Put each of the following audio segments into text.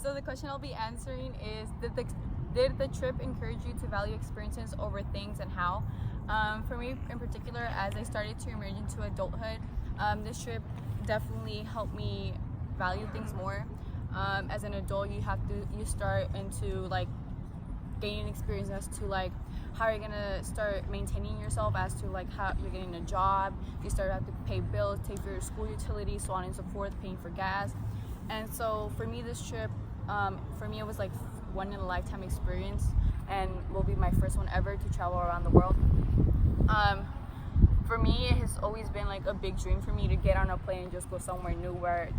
So the question I'll be answering is, did the trip encourage you to value experiences over things, and how? For me in particular, as I started to emerge into adulthood, this trip definitely helped me value things more. As an adult, you start into like gaining experience as to like how you're gonna start maintaining yourself, as to like how you're getting a job. You start to have to pay bills, pay for your school utilities, so on and so forth, paying for gas. And so for me, this trip, for me it was like one in a lifetime experience, and will be my first one ever to travel around the world. For me, it has always been like a big dream for me to get on a plane and just go somewhere new where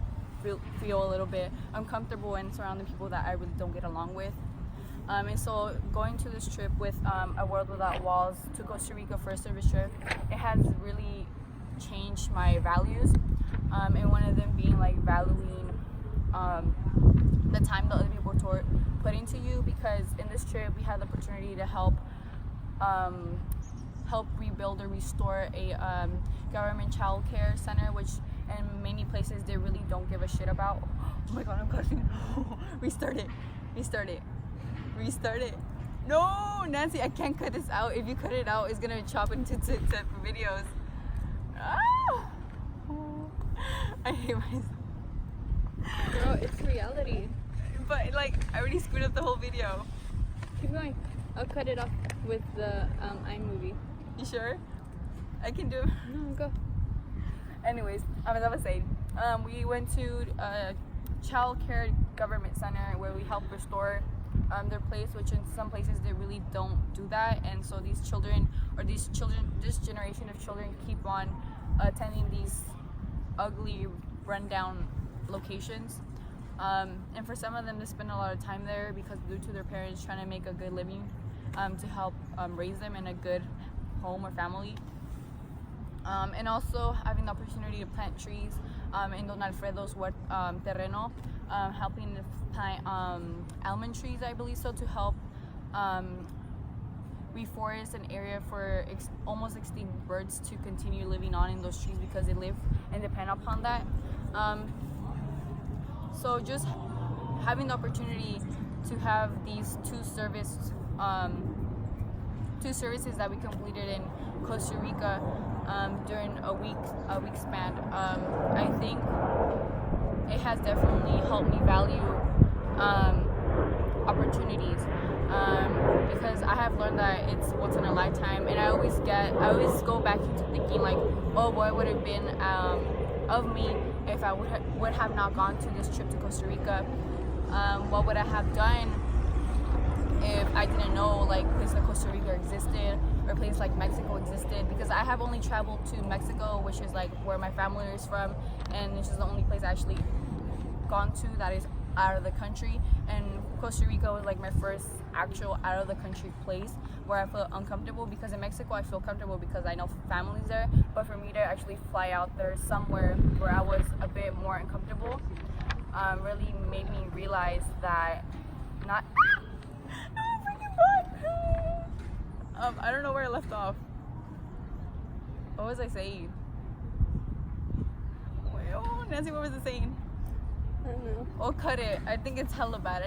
I feel a little bit uncomfortable and surrounding people that I really don't get along with. And so going to this trip with A World Without Walls to Costa Rica for a service trip, it has really changed my values, and one of them being like valuing the time that other people put into you, because in this trip we had the opportunity to help rebuild or restore a government child care center, which in many places they really don't give a shit about. Oh my god, I'm cussing. Restart it. No, Nancy, I can't cut this out. If you cut it out, it's gonna chop into videos. Ah! I hate myself. Girl, it's reality. But like, I already screwed up the whole video. Keep going. I'll cut it off with the iMovie. You sure? I can do it. No, go. Anyways, as I was saying, we went to a child care government center where we help restore their place, which in some places they really don't do that. And so this generation of children keep on attending these ugly, rundown locations. And for some of them, they spend a lot of time there because due to their parents trying to make a good living to help raise them in a good home or family. And also having the opportunity to plant trees in Don Alfredo's terreno, helping to plant almond trees, I believe so, to help reforest an area for almost extinct birds to continue living on in those trees, because they live and depend upon that. So just having the opportunity to have these two services that we completed in Costa Rica during a week span, I think it has definitely helped me value opportunities, because I have learned that it's once in a lifetime, and I always go back into thinking like, oh, what would have been of me if I would have not gone to this trip to Costa Rica. What would I have done if I didn't know like places like Costa Rica existed, or places like Mexico existed, because I have only traveled to Mexico, which is like where my family is from, and this is the only place I actually gone to that is out of the country. And Costa Rica was like my first actual out of the country place where I felt uncomfortable, because in Mexico I feel comfortable because I know family's there, but for me to actually fly out there somewhere where I was a bit more uncomfortable really made me realize that I don't know where I left off. What was I saying? Wait, oh, Nancy, what was I saying? I don't know. Oh, cut it. I think it's hella bad.